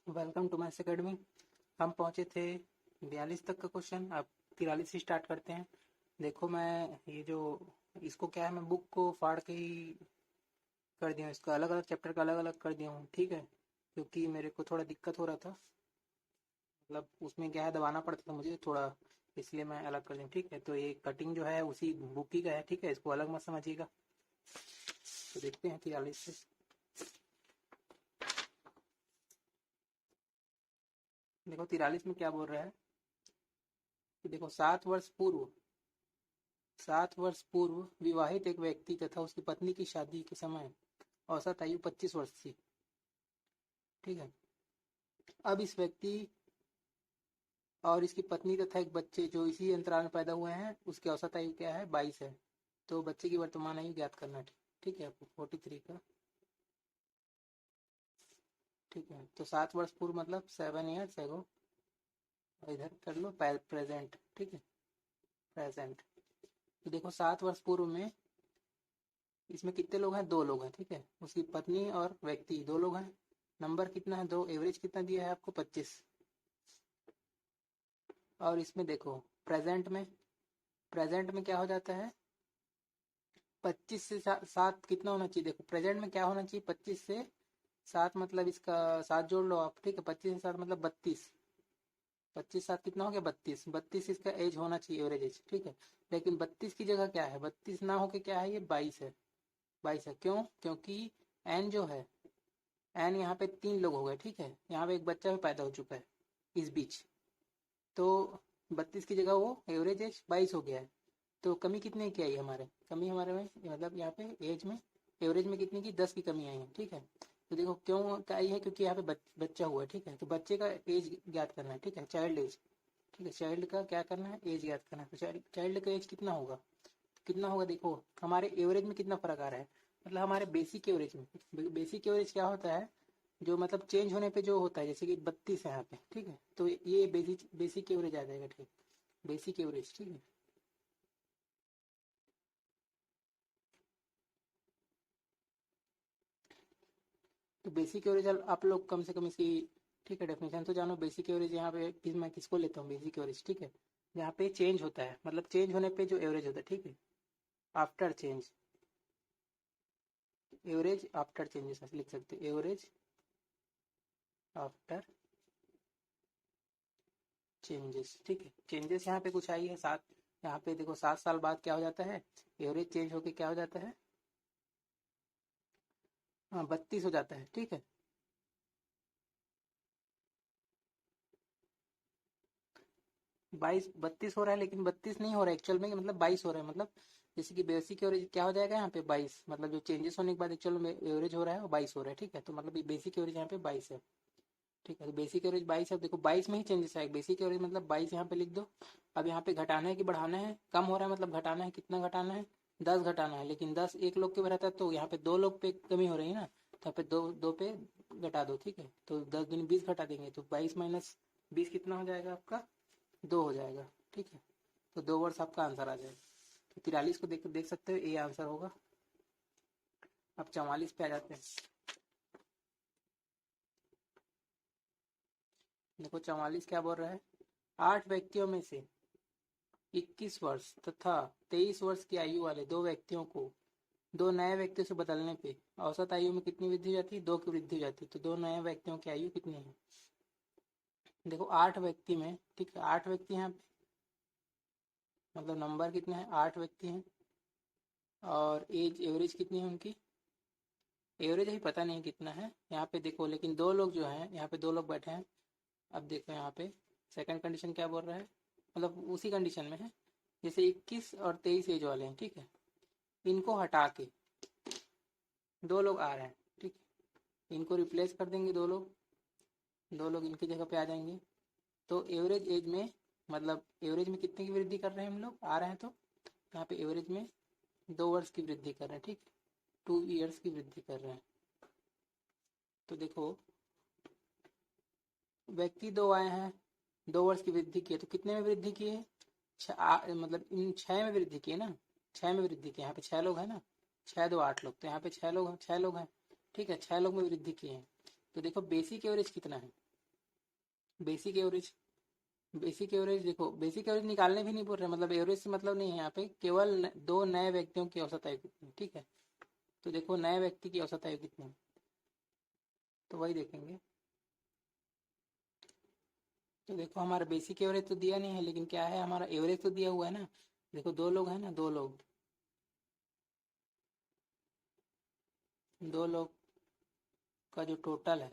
Welcome to maths academy. हम पहुंचे थे 42 तक का क्वेश्चन। अब 43 से स्टार्ट करते हैं। देखो, मैं ये जो इसको क्या है, मैं बुक को फाड़ के ही कर दिया हूँ। इसका अलग अलग चैप्टर का अलग अलग कर दिया हूँ, ठीक है, क्योंकि मेरे को थोड़ा दिक्कत हो रहा था। मतलब उसमें क्या है, दबाना पड़ता था मुझे थोड़ा, इसलिए मैं अलग कर दिया हूँ, ठीक है। तो ये कटिंग जो है उसी बुक की का है, ठीक है, इसको अलग मत समझिएगा। तो देखते हैं 43 से। देखो 43 में क्या बोल रहा है कि देखो 7 वर्ष पूर्व विवाहित एक व्यक्ति तथा उसकी पत्नी की शादी के समय औसत आयु 25 वर्ष थी, ठीक है। अब इस व्यक्ति और इसकी पत्नी तथा एक बच्चे जो इसी अंतराल में पैदा हुए हैं, उसकी औसत आयु क्या है, 22 है। तो बच्चे की वर्तमान आयु ज्ञात करना, ठीक है, आपको 43 का, ठीक है। तो 7 वर्ष पूर्व मतलब 7 ईयर्स एगो, इधर कर लो प्रेजेंट, ठीक है, प्रेजेंट। तो देखो 7 वर्ष पूर्व में इसमें कितने लोग हैं, 2 लोग हैं, ठीक है। उसकी पत्नी और व्यक्ति 2 लोग हैं। नंबर कितना है, 2। एवरेज कितना दिया है आपको, 25। और इसमें देखो प्रेजेंट में क्या हो जाता है, 25 से 7 कितना होना चाहिए। देखो प्रेजेंट में क्या होना चाहिए, 25 से 7 मतलब इसका 7 जोड़ लो आप, ठीक है। 25 से 7 मतलब 32। 25 7 कितना हो गया, 32। 32 इसका एज होना चाहिए, एवरेज एज, ठीक है। लेकिन 32 की जगह क्या है, 32 ना होके क्या है, ये 22 है। 22 है, क्यों? क्योंकि एन जो है, एन यहाँ पे 3 लोग हो गए, ठीक है। यहाँ पे एक बच्चा भी पैदा हो चुका है इस बीच। तो 32 की जगह वो एवरेज एज 22 हो गया है। तो कमी कितने की आई हमारे, कमी हमारे में मतलब यहाँ पे एज में, एवरेज में कितनी की, 10 की कमी आई है, ठीक है। तो देखो क्यों आई है, क्योंकि यहाँ पे बच्चा हुआ है, ठीक है। तो बच्चे का एज ज्ञात करना है, ठीक है, चाइल्ड एज, ठीक है। चाइल्ड का क्या करना है, एज ज्ञात करना है। तो चाइल्ड का एज कितना होगा, कितना होगा, देखो हमारे एवरेज में कितना फर्क आ रहा है, मतलब हमारे बेसिक एवरेज में। बेसिक एवरेज क्या होता है, जो मतलब चेंज होने पे जो होता है, जैसे कि 32 है यहाँ पे, ठीक है। तो ये बेसिक एवरेज आ जाएगा, ठीक, बेसिक एवरेज, ठीक है। तो बेसिक एवरेज आप लोग कम से कम इसकी, ठीक है, डेफिनेशन तो जानो। बेसिक एवरेज यहाँ पे मैं किसको लेता हूँ, बेसिक एवरेज, ठीक है, यहाँ पे चेंज होता है, मतलब चेंज होने पे जो एवरेज होता है, ठीक है, after change, average after changes ऐसे लिख सकते हैं, एवरेज आफ्टर चेंजेस, ठीक है। चेंजेस यहाँ पे कुछ आई है 7, यहाँ पे देखो 7 साल बाद क्या हो जाता है, एवरेज चेंज होके क्या हो जाता है, हाँ 32 हो जाता है, ठीक है। 32 हो रहा है, लेकिन 32 नहीं हो रहा है एक्चुअल में, मतलब 22 हो रहा है। मतलब जैसे कि बेसिक एवरेज क्या हो जाएगा यहाँ पे, 22, मतलब जो चेंजेस होने के बाद एक्चुअल में एवरेज हो रहा है वो 22 हो रहा है, ठीक है। तो मतलब बेसिक एवरेज यहाँ पे 22 है, ठीक है। तो बेसिक एवरेज 22 है। देखो 22 में ही चेंजेस आएगा, बेसिक एवरेज मतलब 22 यहाँ पे लिख दो। अब यहाँ पे घटाना है कि बढ़ाना है, कम हो रहा है मतलब घटाना है, कितना घटाना है, 10 घटाना है। लेकिन 10 एक लोग के रहता है, तो यहाँ पे 2 लोग पे कमी हो रही है ना, तो यहाँ पे दो दो पे घटा दो, ठीक है। तो 10 दूनी 20 घटा देंगे, तो 22 माइनस 20 कितना हो जाएगा आपका, 2 हो जाएगा, ठीक है। तो 2 वर्ष आपका आंसर आ जाएगा। तो 43 को देख देख सकते हो, ये आंसर होगा। अब 44 पे आ जाते हैं। देखो 44 क्या बोल रहा है, 8 व्यक्तियों में से 21 वर्ष तथा 23 वर्ष की आयु वाले 2 व्यक्तियों को 2 नए व्यक्तियों से बदलने पे औसत आयु में कितनी वृद्धि हो जाती है, 2 की वृद्धि हो जाती है। तो 2 नए व्यक्तियों की आयु कितनी है, देखो 8 व्यक्ति में, ठीक है, 8 व्यक्ति हैं, मतलब नंबर कितने हैं, 8 व्यक्ति हैं। और एज एवरेज कितनी है उनकी, एवरेज अभी पता नहीं कितना है यहाँ पे देखो, लेकिन 2 लोग जो हैं, यहाँ पे 2 लोग बैठे हैं। अब देखो यहाँ पे सेकंड कंडीशन क्या बोल रहा है, मतलब उसी कंडीशन में है, जैसे 21 और 23 एज वाले हैं, ठीक है। इनको हटा के 2 लोग आ रहे हैं, ठीक है, इनको रिप्लेस कर देंगे, 2 लोग इनकी जगह पे आ जाएंगे। तो एवरेज एज में, मतलब एवरेज में कितने की वृद्धि कर रहे हैं हम लोग, आ रहे हैं, तो यहाँ पे एवरेज में 2 वर्ष की वृद्धि कर रहे हैं, ठीक, 2 ईयर्स की वृद्धि कर रहे हैं। तो देखो व्यक्ति 2 आए हैं, 2 वर्ष की वृद्धि की है, तो कितने में वृद्धि की है, मतलब इन 6 में वृद्धि की है ना, 6 में वृद्धि की, यहाँ पे 6 लोग हैं ना, 6 2 8 लोग, तो यहाँ पे 6 लोग हैं, 6 लोग हैं, ठीक है, 6 लोग में वृद्धि की है। तो देखो बेसिक एवरेज कितना है, बेसिक एवरेज, बेसिक एवरेज देखो, बेसिक एवरेज निकालने भी नहीं बोल रहे, मतलब एवरेज से मतलब नहीं है यहाँ पे, केवल दो नए व्यक्तियों की औसत आयु कितनी है, ठीक है। तो देखो नए व्यक्ति की औसत आयु कितनी है, तो वही देखेंगे। तो देखो हमारा बेसिक एवरेज तो दिया नहीं है, लेकिन क्या है, हमारा एवरेज तो दिया हुआ है ना। देखो दो लोग हैं ना, दो लोग का जो टोटल है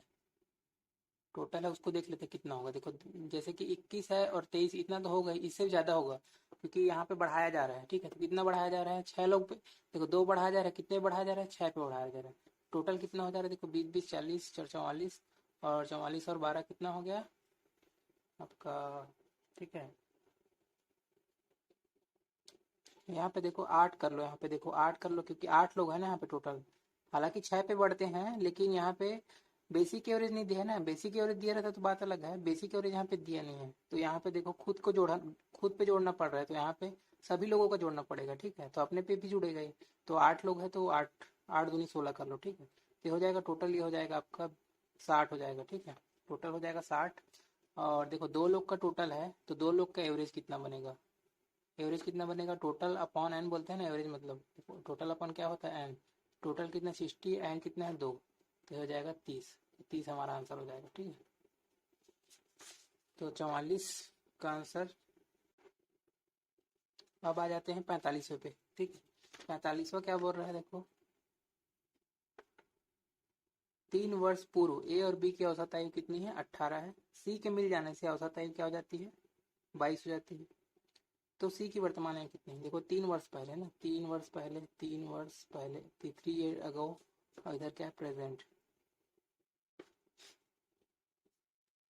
उसको देख लेते हैं कितना होगा। देखो जैसे कि 21 है और 23, इतना तो होगा ही, इससे भी ज़्यादा होगा, क्योंकि यहाँ पे बढ़ाया जा रहा है, ठीक है। तो कितना बढ़ाया जा रहा है, 6 लोग पे। देखो दो बढ़ाया जा रहा है, कितने बढ़ाया जा रहा है, 6 पे बढ़ाया जा रहा है। टोटल कितना हो जा रहा है, देखो 20 20 40 4 44, और 44 और 12 कितना हो गया आपका, ठीक है। यहाँ पे देखो 8 कर लो, यहाँ पे देखो 8 कर लो, क्योंकि 8 लोग हैं ना यहाँ पे टोटल। हालांकि 6 पे बढ़ते हैं, लेकिन यहाँ पे बेसिक एवरेज नहीं दिया है ना। बेसिक एवरेज दिया रहता तो बात अलग है, बेसिक एवरेज यहाँ पे दिया नहीं है। तो यहाँ पे देखो खुद पे जोड़ना पड़ रहा है, तो यहाँ पे सभी लोगों का जोड़ना पड़ेगा, ठीक है। तो अपने पे भी जुड़ेगा ही। तो 8 लोग हैं तो 8 8 दूनी 16 कर लो, ठीक है। ये हो जाएगा टोटल, ये हो जाएगा आपका 60 हो जाएगा, ठीक है। टोटल हो जाएगा 60। और देखो 2 लोग का टोटल है, तो 2 लोग का एवरेज कितना बनेगा, एवरेज कितना बनेगा, टोटल अपॉन एन बोलते हैं ना एवरेज, मतलब टोटल अपॉन क्या होता है, एन। टोटल कितना 60, एन कितना है 2, तो हो जाएगा 30। 30 हमारा आंसर हो जाएगा, ठीक है। तो 44 का आंसर। अब आ जाते हैं 45वें पे, ठीक है। 45वां क्या बोल रहा है, देखो 3 वर्ष पूर्व ए और बी की औसत आयु कितनी है, 18 है। सी के मिल जाने से औसत आयु क्या हो जाती है, 22 हो जाती है। तो सी की वर्तमान आयु कितनी है, देखो 3 वर्ष पहले ना, 3 वर्ष पहले 3 ईयर अगो, और इधर क्या है, प्रेजेंट।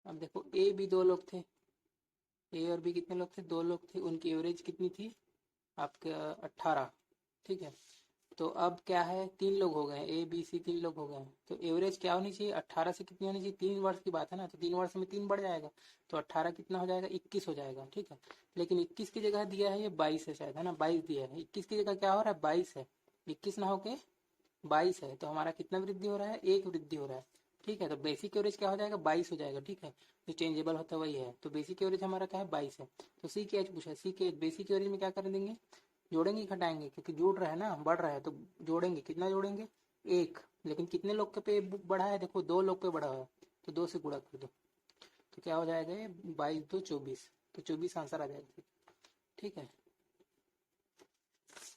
अब देखो ए बी 2 लोग थे, ए और बी कितने लोग थे, 2 लोग थे, उनकी एवरेज कितनी थी आपके, 18, ठीक है। तो अब क्या है, 3 लोग हो गए, ए बी सी 3 लोग हो गए, तो एवरेज क्या होनी चाहिए, 18 से कितनी होनी चाहिए, 3 वर्ष की बात है ना, तो 3 वर्ष में 3 बढ़ जाएगा, तो 18 कितना हो जाएगा, 21 हो जाएगा, ठीक है। लेकिन 21 की जगह दिया है ये 22 है शायद, है ना, 22 दिया है, 21 की जगह क्या हो रहा है, 22 है। 21 ना होके 22 है, तो हमारा कितना वृद्धि हो रहा है, 1 वृद्धि हो रहा है, ठीक है। तो बेसिक एवरेज क्या हो जाएगा, 22 हो जाएगा, ठीक है। जो चेंजेबल होता है वही है, तो बेसिक एवरेज हमारा क्या है, 22 है। तो सी के एच पूछा है, सी के बेसिक एवरेज में क्या कर देंगे, जोड़ेंगे घटाएंगे, क्योंकि जुड़ रहा है ना, बढ़ रहा है, तो जोड़ेंगे, कितना जोड़ेंगे, 1। लेकिन कितने लोग के पे बढ़ा है, देखो 2 लोग पे बढ़ा है, तो 2 से गुणा कर दो, तो क्या हो जाएगा ये, 22 2 24, तो 24 आंसर आ जाएगा, ठीक है।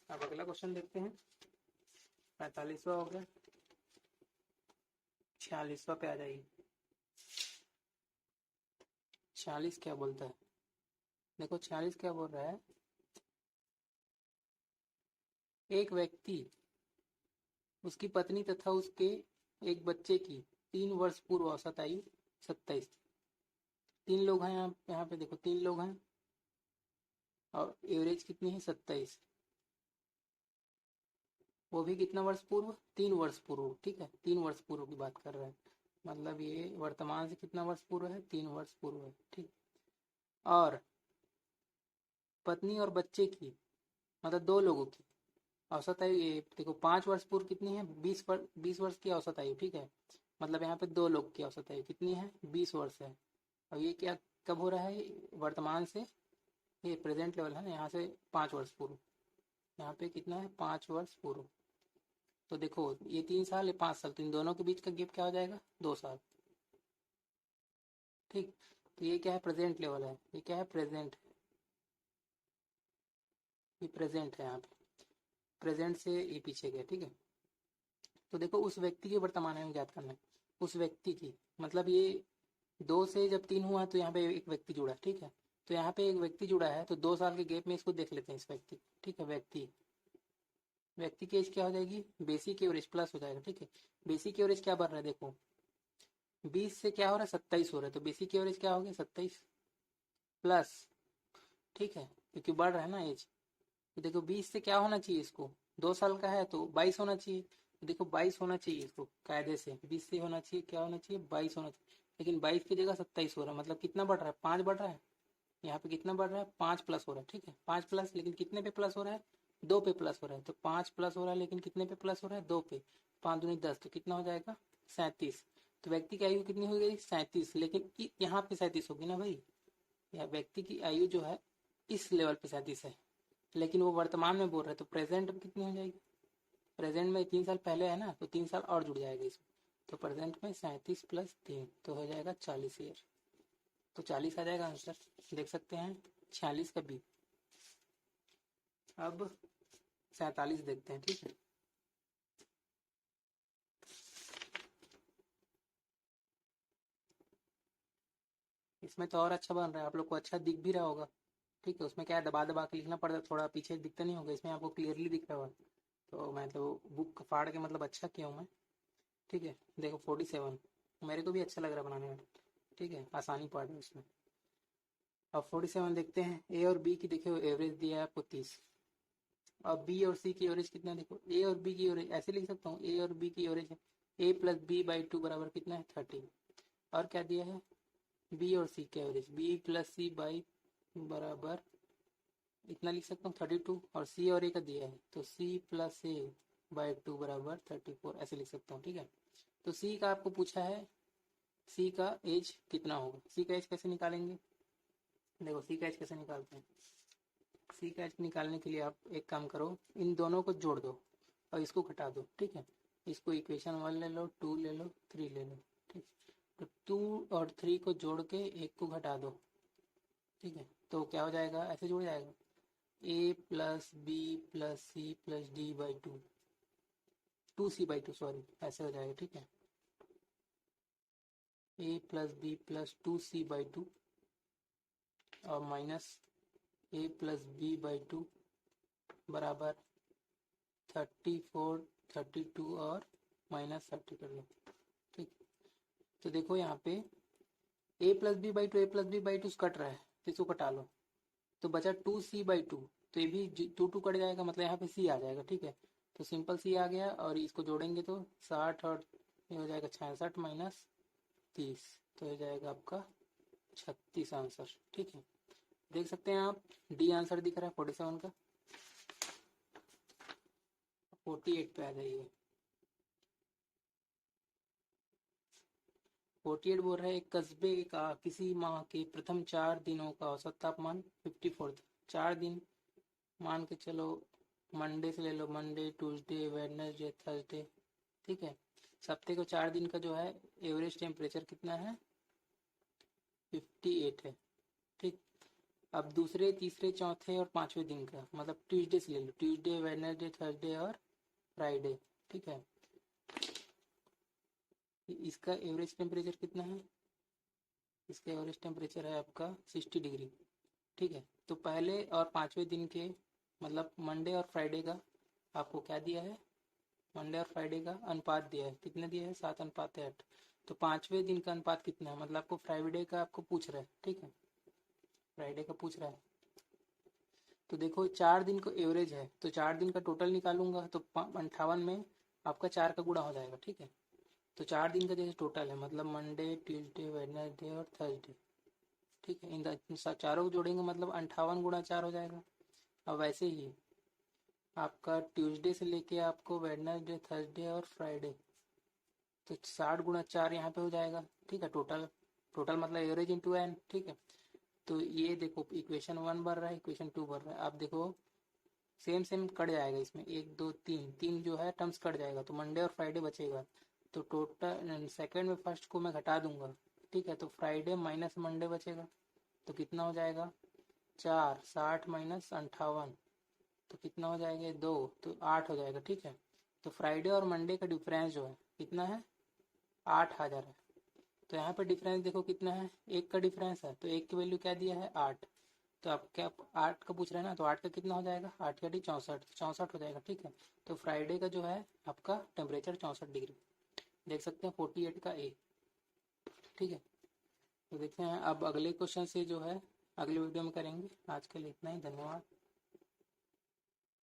अब अगला क्वेश्चन देखते हैं, 45वां हो गया। 46वां पे आ जाइए। 46 क्या बोलता है, देखो 46 क्या बोल रहा है, एक व्यक्ति, उसकी पत्नी तथा उसके एक बच्चे की 3 वर्ष पूर्व औसत आयु 27। 3 लोग हैं यहाँ पे देखो, 3 लोग हैं, और एवरेज कितनी है, 27। वो भी कितना वर्ष पूर्व, 3 वर्ष पूर्व, ठीक है। 3 वर्ष पूर्व की बात कर रहा है, मतलब ये वर्तमान से कितना वर्ष पूर्व है, 3 वर्ष पूर्व है, ठीक। और पत्नी और बच्चे की, मतलब 2 लोगों की औसत आयु, ये देखो 5 वर्ष पूर्व कितनी है, 20 वर्ष की औसत आयु, ठीक है। मतलब यहाँ पे 2 लोग की औसत आयु कितनी है, 20 वर्ष है। और ये क्या कब हो रहा है, वर्तमान से, ये प्रेजेंट लेवल है ना, यहाँ से 5 वर्ष पूर्व, यहाँ पे कितना है, 5 वर्ष पूर्व। तो देखो ये 3 साल, ये 5 साल, तो इन दोनों के बीच का गैप क्या हो जाएगा, 2 साल, ठीक। तो ये क्या है, प्रेजेंट लेवल है, ये क्या है, प्रेजेंट, ये प्रेजेंट है यहाँ पे, प्रेजेंट से ये पीछे गया, ठीक है। तो देखो उस व्यक्ति की वर्तमान आयु ज्ञात करना है, उस व्यक्ति की, मतलब ये 2 से जब 3 हुआ तो यहाँ पे एक व्यक्ति जुड़ा, ठीक है। तो यहाँ पे एक व्यक्ति जुड़ा है, तो 2 साल के गैप में इसको देख लेते हैं, इस व्यक्ति, ठीक है। व्यक्ति व्यक्ति की एज क्या हो जाएगी, बेसिक एवरेज प्लस हो जाएगा, ठीक है। बेसिक एवरेज क्या बढ़ रहा है, देखो 20 से क्या हो रहा है, 27 हो रहा है, तो बेसिक एवरेज क्या हो गया, 27 प्लस, ठीक है, क्योंकि बढ़ रहा है ना एज। तो देखो 20 से क्या होना चाहिए इसको, 2 साल का है तो 22 होना चाहिए, तो देखो 22 होना चाहिए इसको, कायदे से 20 से होना चाहिए, क्या होना चाहिए, 22 होना चाहिए। लेकिन 22 की जगह 27 हो रहा है, मतलब कितना बढ़ रहा है, 5 बढ़ रहा है। यहाँ पे कितना बढ़ रहा है, 5 प्लस हो रहा है, ठीक है। 5 प्लस, लेकिन कितने पे प्लस हो रहा है, 2 पे प्लस हो रहा है, तो 5 प्लस हो रहा है, लेकिन कितने पे प्लस हो रहा है, 2 पे। 5 दूनी 10, तो कितना हो जाएगा, 37। तो व्यक्ति की आयु कितनी हो गई 37, लेकिन यहाँ पे 37 होगी ना भाई, या व्यक्ति की आयु जो है इस लेवल पे 37 है, लेकिन वो वर्तमान में बोल रहे हैं, तो प्रेजेंट में कितनी हो जाएगी, प्रेजेंट में 3 साल पहले है ना, तो 3 साल और जुड़ जाएगा इसमें, तो प्रेजेंट में 37 + 3 तो हो जाएगा 40 ईयर, तो 40 आ जाएगा आंसर, देख सकते हैं 46 का बी। अब 47 देखते हैं, ठीक है। इसमें तो और अच्छा बन रहा है, आप लोग को अच्छा दिख भी रहा होगा, ठीक है। उसमें क्या है, दबा दबा के लिखना पड़ता है, थोड़ा पीछे दिखता नहीं होगा, इसमें आपको क्लियरली दिख रहा होगा, तो मैं तो बुक फाड़ के मतलब अच्छा किया हूँ मैं, ठीक है। देखो 47 मेरे को भी अच्छा लग रहा है बनाने में, ठीक है, आसानी पड़ रही है उसमें। अब 47 देखते हैं, ए और बी की देखो एवरेज दिया है आपको 30, अब बी और सी की एवरेज कितना, देखो ए और बी की एवरेज ऐसे लिख सकता हूँ, ए और बी की एवरेज है ए + b/2 बराबर कितना है 30, और क्या दिया है बी और सी की एवरेज बी + c बाई बराबर इतना लिख सकता हूँ 32, और सी और ए का दिया है तो c + a/2 बराबर 34 ऐसे लिख सकता हूँ, ठीक है। तो सी का आपको पूछा है, सी का एज कितना होगा, सी का एज कैसे निकालेंगे, देखो सी का एज कैसे निकालते हैं, सी का एज निकालने के लिए आप एक काम करो, इन दोनों को जोड़ दो और इसको घटा दो, ठीक है। इसको इक्वेशन 1 ले लो, 2 ले लो, 3 ले लो, ठीक। तो 2 और 3 को जोड़ के एक को घटा दो, ठीक है, तो क्या हो जाएगा, ऐसे जुड़ जाएगा a + b + c + d/2 2c/2 sorry, ऐसे हो जाएगा, ठीक है। a + b + 2c/2 और माइनस a + b/2 बराबर 34 32 और -30 कर लो, ठीक। तो देखो यहाँ पे a + b/2 a + b/2 cut रहा है, तो इसको कटा लो, तो बचा 2c/2, तो ये भी 2 कट जाएगा, मतलब यहाँ पे c आ जाएगा, ठीक है। तो सिंपल c आ गया, और इसको जोड़ेंगे तो 60 और ये हो जाएगा 66 - 30, तो हो जाएगा आपका 36 आंसर, ठीक है। देख सकते हैं आप डी आंसर दिख रहा है 47 का, 48 पे आ जाइए। 48 बोल रहा है, एक कस्बे का किसी माह के प्रथम 4 दिनों का औसत तापमान 54 था, 4 दिन मान के चलो, मंडे से ले लो, मंडे ट्यूसडे वेडनेसडे थर्सडे, ठीक है। हफ्ते को 4 दिन का जो है एवरेज टेम्परेचर कितना है 58 है, ठीक। अब दूसरे तीसरे चौथे और पांचवें दिन का, मतलब ट्यूसडे से ले लो, ट्यूसडे वेडनेसडे थर्सडे और फ्राइडे, ठीक है। इसका एवरेज टेम्परेचर कितना है, इसका एवरेज टेम्परेचर है आपका 60 डिग्री, ठीक है। तो पहले और पांचवें दिन के, मतलब मंडे और फ्राइडे का आपको क्या दिया है, मंडे और फ्राइडे का अनुपात दिया है, कितने दिया है 7:8, तो पांचवें दिन का अनुपात कितना है, मतलब आपको फ्राइडे का आपको पूछ रहा है, ठीक है, फ्राइडे का पूछ रहा है। तो देखो 4 दिन को एवरेज है, तो 4 दिन का टोटल निकालूंगा तो 58 में आपका 4 का गुणा हो जाएगा, ठीक है। तो 4 दिन का जैसे टोटल है, मतलब मंडे ट्यूसडे वेडनेसडे और थर्सडे, ठीक है, इन चारों को जोड़ेंगे मतलब 58 × 4 हो जाएगा। अब वैसे ही आपका ट्यूसडे से लेके आपको वेडनेसडे थर्सडे और फ्राइडे, तो 60 × 4 यहाँ पे हो जाएगा, ठीक है। टोटल टोटल मतलब एवरेज इंटू एन, ठीक है। तो ये देखो इक्वेशन 1 बन रहा है, इक्वेशन 2 बन रहा है, आप देखो सेम सेम कट जाएगा इसमें, 1 2 3 3 जो है टर्म्स कट जाएगा, तो मंडे और फ्राइडे बचेगा, तो टोटल सेकंड में फर्स्ट को मैं घटा दूंगा, ठीक है। तो फ्राइडे माइनस मंडे बचेगा, तो कितना हो जाएगा 4 60 - 58, तो कितना हो जाएगा 2, तो 8 हो जाएगा, ठीक है। तो फ्राइडे और मंडे का डिफरेंस जो है कितना है 8,000 है, तो यहाँ पे डिफरेंस देखो कितना है, एक का डिफरेंस है, तो एक की वैल्यू क्या दिया है 8, तो आप क्या 8 का पूछ रहे हैं ना, तो 8 का कितना हो जाएगा 8 का 64, 64 हो जाएगा, ठीक है। तो फ्राइडे का जो है आपका टेम्परेचर 64 डिग्री, देख सकते हैं 48 का ए, ठीक है। तो देखते हैं अब अगले क्वेश्चन से जो है अगले वीडियो में करेंगे, आज के लिए इतना ही, धन्यवाद।